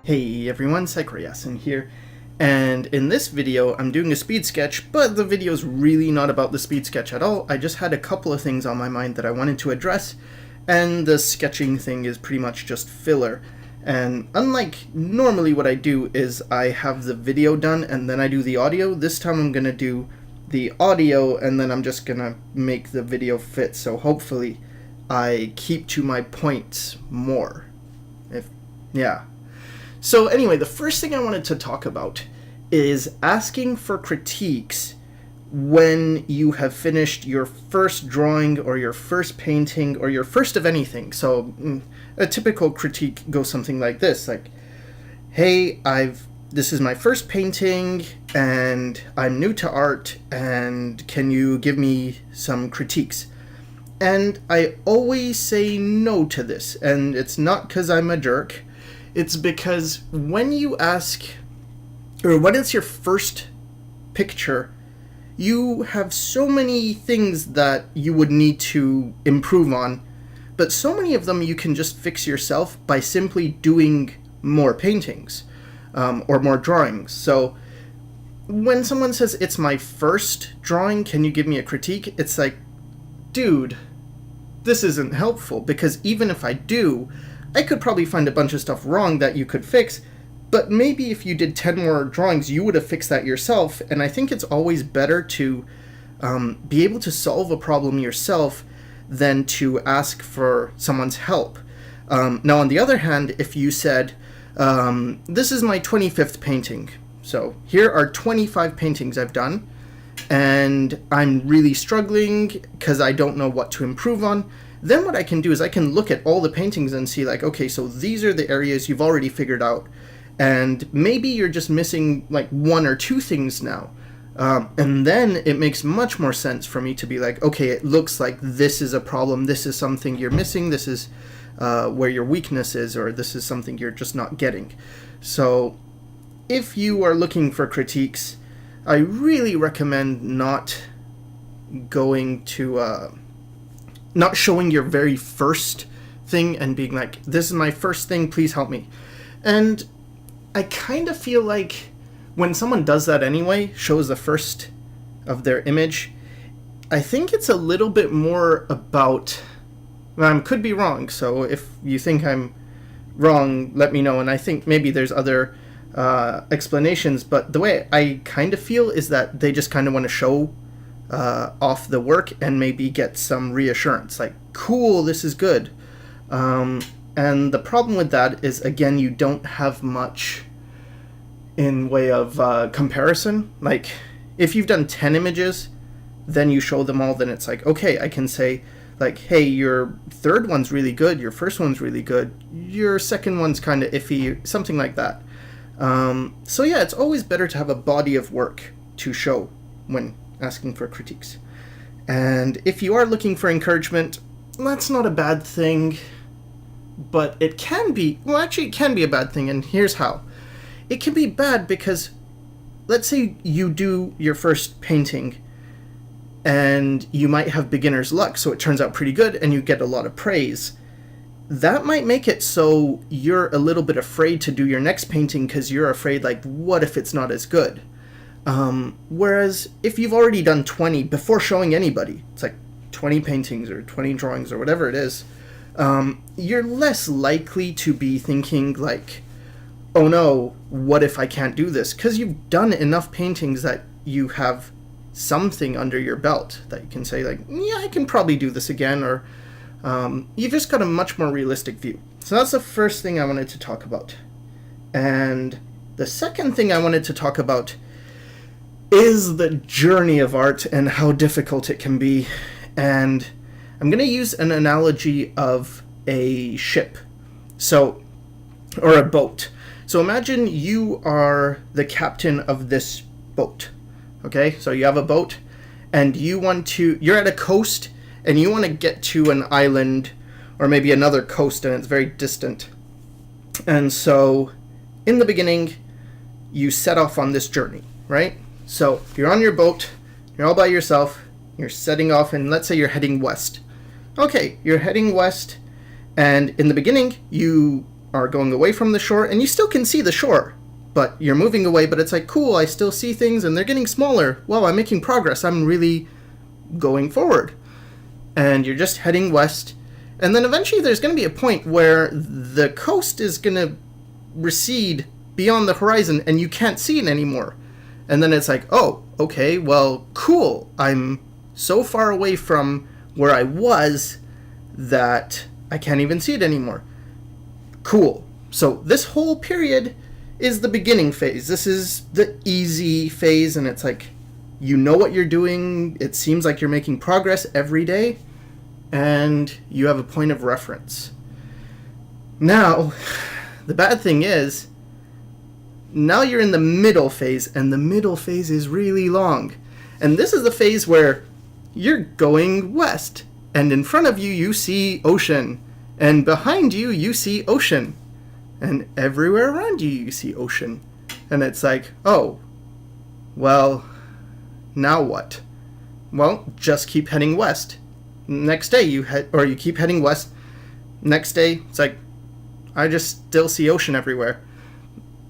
Hey everyone, Sycra here, and in this video I'm doing a speed sketch, but the video is really not about the speed sketch at all. I just had a couple of things on my mind that I wanted to address, and the sketching thing is pretty much just filler. And unlike normally what I do is I have the video done and then I do the audio, this time I'm going to do the audio and then I'm just going to make the video fit, so hopefully I keep to my points more. Yeah. So anyway, the first thing I wanted to talk about is asking for critiques when you have finished your first drawing or your first painting or your first of anything. So a typical critique goes something like this, like, hey, this is my first painting and I'm new to art, and can you give me some critiques? And I always say no to this, and it's not because I'm a jerk. It's because when you ask, or when it's your first picture, you have so many things that you would need to improve on, but so many of them you can just fix yourself by simply doing more paintings or more drawings. So when someone says, it's my first drawing, can you give me a critique? It's like, dude, this isn't helpful, because even if I do, I could probably find a bunch of stuff wrong that you could fix, but maybe if you did 10 more drawings, you would have fixed that yourself. And I think it's always better to be able to solve a problem yourself than to ask for someone's help. Now, on the other hand, if you said, this is my 25th painting, so here are 25 paintings I've done, and I'm really struggling because I don't know what to improve on, then what I can do is I can look at all the paintings and see, like, okay, so these are the areas you've already figured out, and maybe you're just missing like one or two things now. And then it makes much more sense for me to be like, okay, it looks like this is a problem, this is something you're missing, this is where your weakness is, or this is something you're just not getting. So if you are looking for critiques, I really recommend not going to not showing your very first thing and being like, this is my first thing, please help me. And I kind of feel like when someone does that anyway, shows the first of their image, I think it's a little bit more about, could be wrong, so if you think I'm wrong, let me know, and I think maybe there's other explanations, but the way I kind of feel is that they just kind of want to show off the work and maybe get some reassurance, like, cool, this is good. And the problem with that is, again, you don't have much in way of comparison. Like, if you've done 10 images, then you show them all, then it's like, okay, I can say, like, hey, your third one's really good, your first one's really good, your second one's kind of iffy, something like that. So yeah, it's always better to have a body of work to show when asking for critiques. And if you are looking for encouragement, that's not a bad thing, but it can be, well, actually it can be a bad thing, and here's how. It can be bad because, let's say you do your first painting and you might have beginner's luck, so it turns out pretty good and you get a lot of praise. That might make it so you're a little bit afraid to do your next painting because you're afraid, like, what if it's not as good? Whereas if you've already done 20 before showing anybody, it's like 20 paintings or 20 drawings or whatever it is, you're less likely to be thinking like, oh no, what if I can't do this? Because you've done enough paintings that you have something under your belt that you can say, like, yeah, I can probably do this again, or you've just got a much more realistic view. So that's the first thing I wanted to talk about. And the second thing I wanted to talk about is the journey of art and how difficult it can be. And I'm going to use an analogy of a ship, or a boat. So imagine you are the captain of this boat, okay? So you have a boat and you're at a coast and you want to get to an island or maybe another coast and it's very distant. And so in the beginning, you set off on this journey, right? So you're on your boat, you're all by yourself, you're setting off, and let's say you're heading west. Okay, you're heading west, and in the beginning, you are going away from the shore, and you still can see the shore, but you're moving away, but it's like, cool, I still see things, and they're getting smaller. Wow, I'm making progress. I'm really going forward. And you're just heading west, and then eventually there's going to be a point where the coast is going to recede beyond the horizon, and you can't see it anymore. And then it's like, oh, okay, well, cool. I'm so far away from where I was that I can't even see it anymore. Cool. So this whole period is the beginning phase. This is the easy phase, and it's like, you know what you're doing. It seems like you're making progress every day, and you have a point of reference. Now, the bad thing is, now you're in the middle phase, and the middle phase is really long. And this is the phase where you're going west, and in front of you, you see ocean, and behind you, you see ocean, and everywhere around you, you see ocean. And it's like, oh, well, now what? Well, just keep heading west. Next day, you keep heading west. Next day, it's like, I just still see ocean everywhere.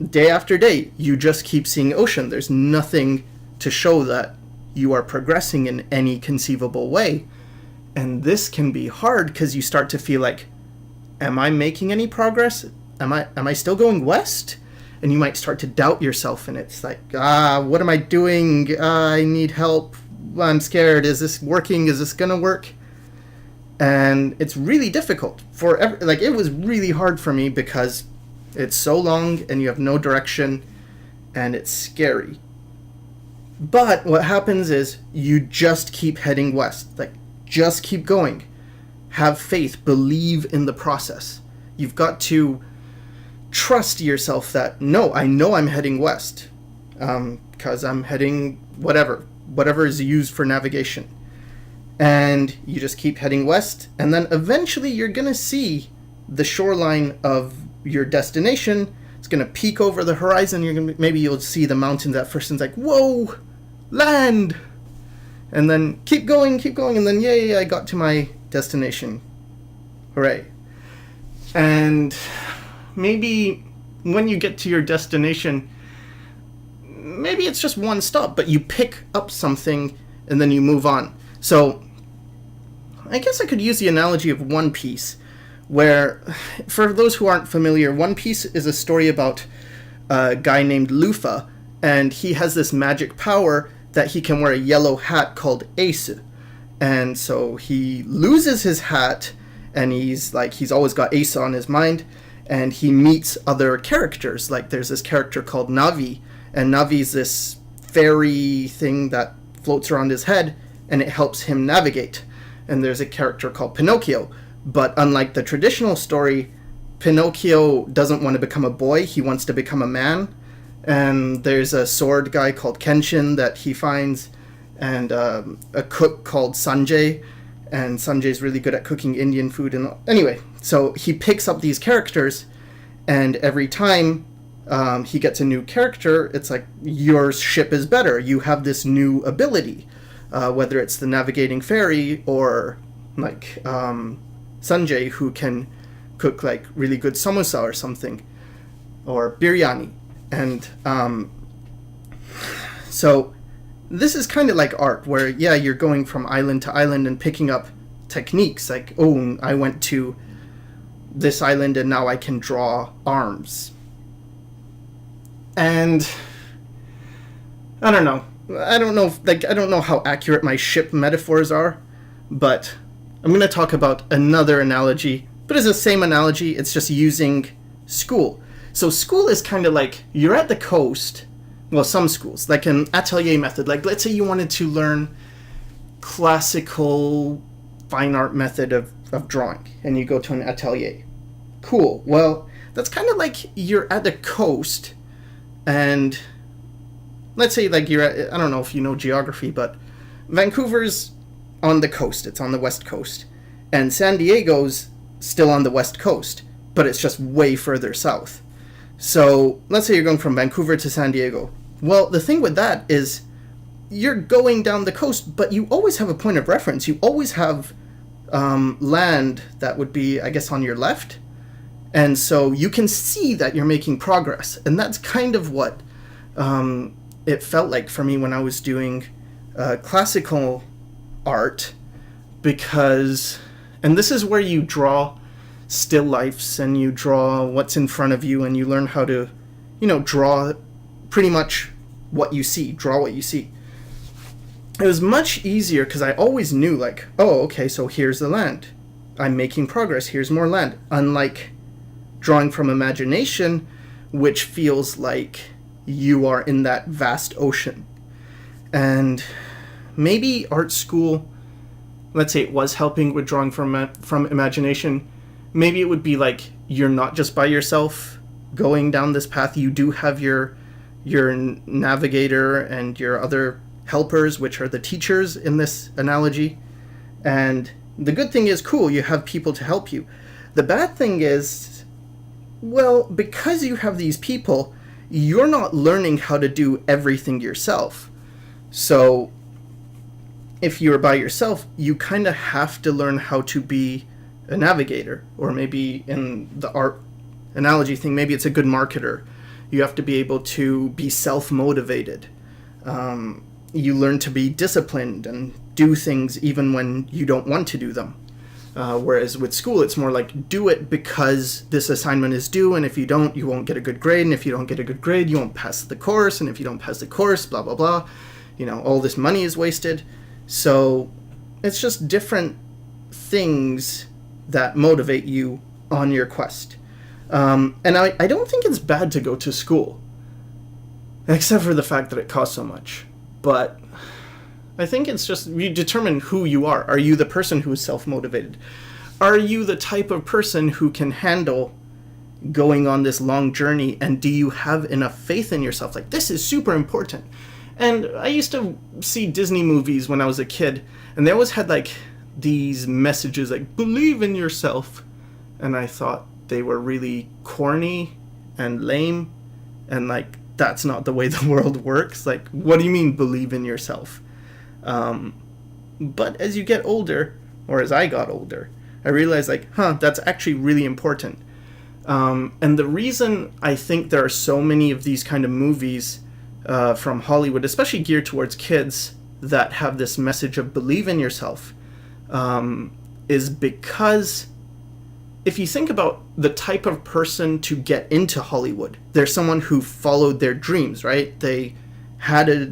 Day after day, you just keep seeing ocean. There's nothing to show that you are progressing in any conceivable way. And this can be hard because you start to feel like, am I making any progress? Am I still going west? And you might start to doubt yourself, and it's like, what am I doing? I need help. I'm scared. Is this working? Is this gonna work? And it's really difficult it was really hard for me because it's so long and you have no direction and it's scary. But what happens is you just keep heading west. Just keep going. Have faith. Believe in the process. You've got to trust yourself that, no, I know I'm heading west because I'm heading whatever is used for navigation. And you just keep heading west, and then eventually you're going to see the shoreline of your destination. It's going to peek over the horizon. Maybe you'll see the mountains at first, and it's like, whoa, land! And then keep going, and then yay, I got to my destination. Hooray. And maybe when you get to your destination, maybe it's just one stop, but you pick up something and then you move on. So I guess I could use the analogy of One Piece, where, for those who aren't familiar, One Piece is a story about a guy named Luffy, and he has this magic power that he can wear a yellow hat called Ace. And so he loses his hat, and he's always got Ace on his mind, and he meets other characters. Like, there's this character called Navi, and Navi's this fairy thing that floats around his head, and it helps him navigate. And there's a character called Pinocchio, but unlike the traditional story, Pinocchio doesn't want to become a boy, he wants to become a man. And there's a sword guy called Kenshin that he finds, and a cook called Sanjay, and Sanjay's really good at cooking Indian food. And anyway, so he picks up these characters, and every time he gets a new character, it's like, your ship is better, you have this new ability. Whether it's the navigating fairy or like Sanjay, who can cook like really good samosa or something, or biryani. And so this is kind of like art, where you're going from island to island and picking up techniques, like, oh, I went to this island and now I can draw arms. And I don't know how accurate my ship metaphors are, but I'm going to talk about another analogy, but it's the same analogy, it's just using school. So school is kind of like, you're at the coast, well, some schools, like an atelier method. Like, let's say you wanted to learn classical fine art method of drawing, and you go to an atelier. Cool. Well, that's kind of like you're at the coast, and let's say like you're at, I don't know if you know geography, but Vancouver's on the coast. It's on the west coast. And San Diego's still on the west coast, but it's just way further south. So let's say you're going from Vancouver to San Diego. Well, the thing with that is you're going down the coast, but you always have a point of reference. You always have land that would be, I guess, on your left. And so you can see that you're making progress. And that's kind of what it felt like for me when I was doing classical art, because, and this is where you draw still lifes and you draw what's in front of you and you learn how to, draw pretty much what you see, draw what you see. It was much easier because I always knew, like, oh, okay, so here's the land. I'm making progress. Here's more land. Unlike drawing from imagination, which feels like you are in that vast ocean. And maybe art school, let's say it was helping with drawing from imagination, maybe it would be like you're not just by yourself going down this path. You do have your navigator and your other helpers, which are the teachers in this analogy. And the good thing is, cool, you have people to help you. The bad thing is, well, because you have these people, you're not learning how to do everything yourself. So if you're by yourself, you kind of have to learn how to be a navigator, or maybe in the art analogy thing, maybe it's a good marketer. You have to be able to be self-motivated. You learn to be disciplined and do things even when you don't want to do them. Whereas with school, it's more like, do it because this assignment is due, and if you don't, you won't get a good grade, and if you don't get a good grade, you won't pass the course, and if you don't pass the course, blah, blah, blah. All this money is wasted. So it's just different things that motivate you on your quest. And I don't think it's bad to go to school, except for the fact that it costs so much. But I think it's just, you determine who you are. Are you the person who is self-motivated? Are you the type of person who can handle going on this long journey? And do you have enough faith in yourself? Like, this is super important. And I used to see Disney movies when I was a kid, and they always had like these messages like, believe in yourself. And I thought they were really corny and lame, and like, that's not the way the world works. Like, what do you mean believe in yourself? But as you get older, or as I got older, I realized like, that's actually really important. And the reason I think there are so many of these kind of movies from Hollywood, especially geared towards kids, that have this message of believe in yourself, is because if you think about the type of person to get into Hollywood, they're someone who followed their dreams, right? They had a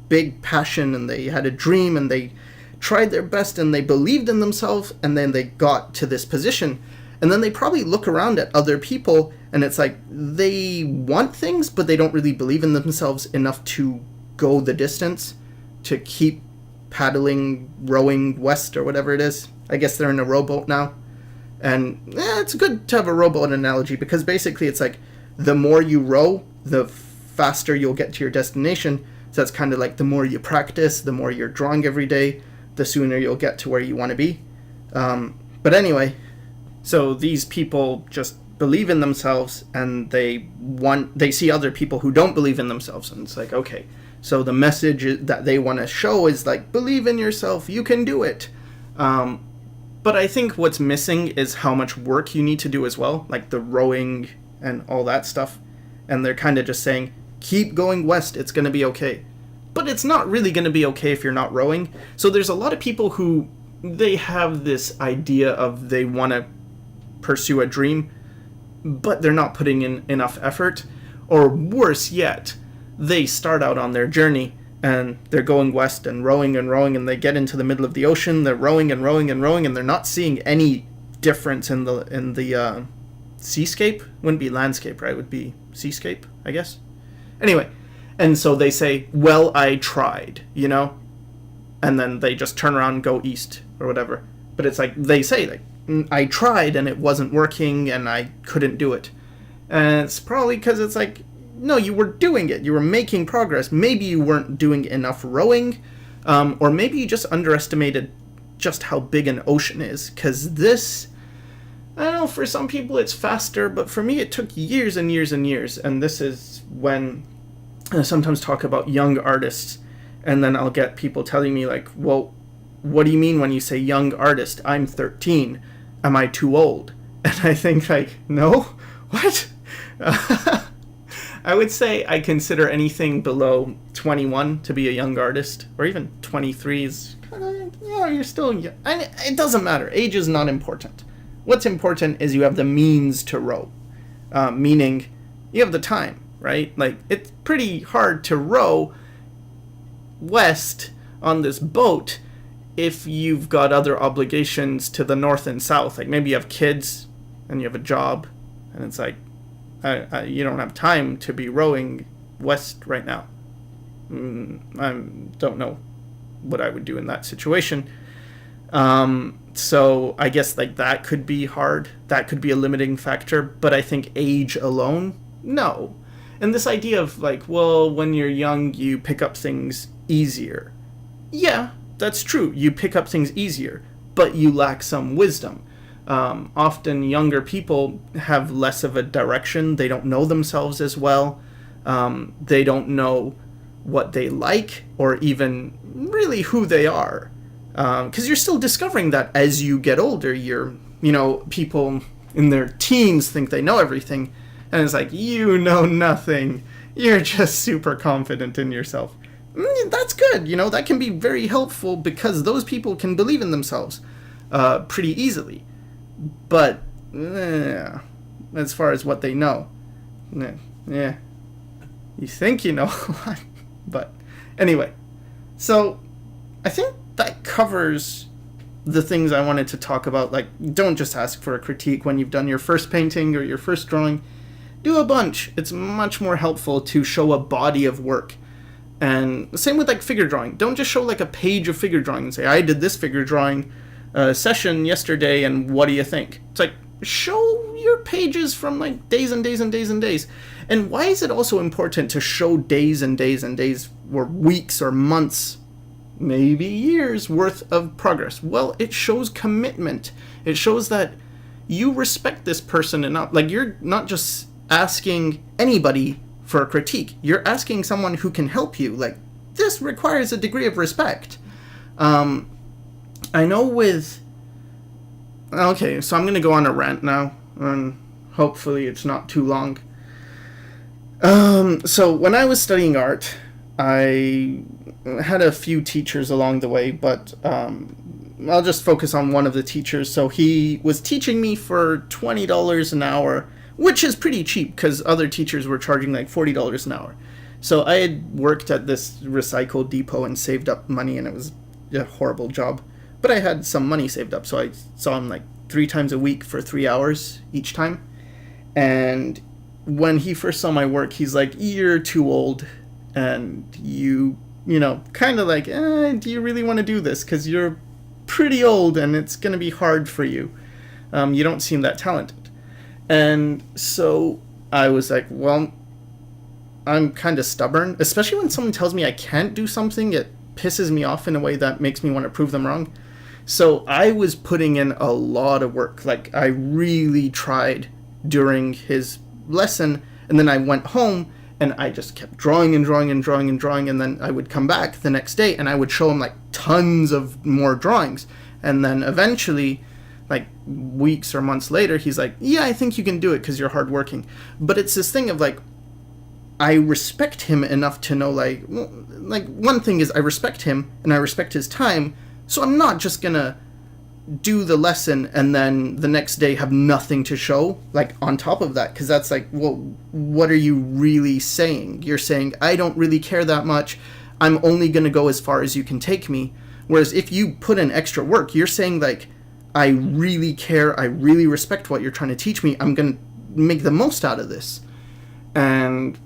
big passion and they had a dream and they tried their best and they believed in themselves, and then they got to this position. And then they probably look around at other people and it's like they want things, but they don't really believe in themselves enough to go the distance, to keep paddling, rowing west or whatever it is. I guess they're in a rowboat now. And it's good to have a rowboat analogy, because basically it's like the more you row, the faster you'll get to your destination. So that's kind of like the more you practice, the more you're drawing every day, the sooner you'll get to where you want to be. But anyway, so these people just believe in themselves, and they see other people who don't believe in themselves, and it's like, okay, so the message that they want to show is like, believe in yourself, you can do it. But I think what's missing is how much work you need to do as well, like the rowing and all that stuff. And they're kind of just saying, keep going west, it's going to be okay. But it's not really going to be okay if you're not rowing. So there's a lot of people who, they have this idea of they want to pursue a dream, but they're not putting in enough effort. Or worse yet, they start out on their journey and they're going west and rowing, and they get into the middle of the ocean, they're rowing, and they're not seeing any difference in the seascape. Wouldn't be landscape, right? It would be seascape, I guess. Anyway, and so they say, well, I tried, and then they just turn around and go east or whatever. But it's like, they say, like, I tried and it wasn't working and I couldn't do it. And it's probably because it's like, no, you were doing it. You were making progress. Maybe you weren't doing enough rowing, or maybe you just underestimated just how big an ocean is. Because this, I don't know, for some people it's faster, but for me it took years and years and years. And this is when I sometimes talk about young artists, and then I'll get people telling me like, well, what do you mean when you say young artist? I'm 13. Am I too old? And I think, like, no? What? I would say I consider anything below 21 to be a young artist, or even 23 is kind of, you're still young. It doesn't matter. Age is not important. What's important is you have the means to row, meaning you have the time, right? Like, it's pretty hard to row west on this boat if you've got other obligations to the north and south. Like, maybe you have kids and you have a job, and it's like, you don't have time to be rowing west right now. I don't know what I would do in that situation. So I guess, like, that could be hard. That could be a limiting factor. But I think age alone, no. And this idea of, like, well, when you're young, you pick up things easier. Yeah, that's true. You pick up things easier, but you lack some wisdom. Often younger people have less of a direction. They don't know themselves as well. They don't know what they like or even really who they are. Because you're still discovering that as you get older. People in their teens think they know everything. And it's like, you know nothing. You're just super confident in yourself. That's good. That can be very helpful because those people can believe in themselves pretty easily. But as far as what they know, you think you know a lot. But anyway, so I think that covers the things I wanted to talk about. Like, don't just ask for a critique when you've done your first painting or your first drawing. Do a bunch. It's much more helpful to show a body of work. And same with, like, figure drawing. Don't just show, like, a page of figure drawing and say, I did this figure drawing session yesterday, and what do you think? It's like, show your pages from, like, days and days and days and days. And why is it also important to show days and days and days, or weeks or months, maybe years worth of progress? Well, it shows commitment. It shows that you respect this person enough. Like, you're not just asking anybody for a critique. You're asking someone who can help you. Like, this requires a degree of respect. I know with... Okay, so I'm going to go on a rant now, and hopefully it's not too long. So when I was studying art, I had a few teachers along the way, but I'll just focus on one of the teachers. So he was teaching me for $20 an hour, which is pretty cheap because other teachers were charging like $40 an hour. So I had worked at this recycle depot and saved up money, and it was a horrible job. But I had some money saved up, so I saw him like 3 times a week for 3 hours each time. And when he first saw my work, he's like, you're too old, and kind of like, do you really want to do this? Because you're pretty old, and it's going to be hard for you. You don't seem that talented. And so I was like, well, I'm kind of stubborn, especially when someone tells me I can't do something. It pisses me off in a way that makes me want to prove them wrong. So I was putting in a lot of work. Like, I really tried during his lesson, and then I went home and I just kept drawing and drawing and drawing and drawing, and then I would come back the next day and I would show him like tons of more drawings. And then eventually, like weeks or months later, he's like, yeah, I think you can do it because you're hardworking. But it's this thing of like, I respect him enough to know, like one thing is I respect him and I respect his time, so I'm not just gonna do the lesson and then the next day have nothing to show, like, on top of that, because that's like, well, what are you really saying? You're saying, I don't really care that much, I'm only gonna go as far as you can take me. Whereas if you put in extra work, you're saying, like, I really care, I really respect what you're trying to teach me, I'm gonna make the most out of this. And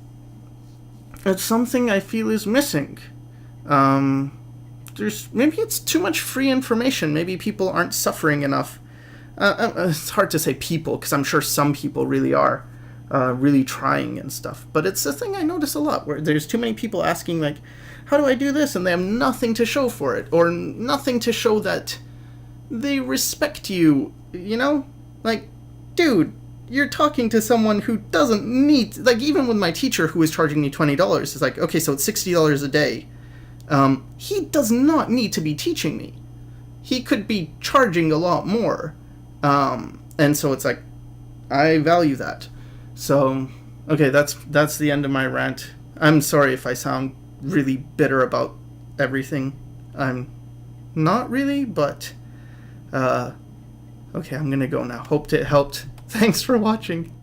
it's something I feel is missing. Maybe it's too much free information. Maybe people aren't suffering enough. It's hard to say people, because I'm sure some people really are really trying and stuff. But it's a thing I notice a lot, where there's too many people asking, like, how do I do this? And they have nothing to show for it, or nothing to show that they respect you, Like, dude, you're talking to someone who doesn't need... Like, even with my teacher who was charging me $20, it's like, okay, so it's $60 a day. He does not need to be teaching me. He could be charging a lot more. And so it's like, I value that. So, okay, that's the end of my rant. I'm sorry if I sound really bitter about everything. I'm not really, but okay, I'm gonna go now. Hope it helped. Thanks for watching.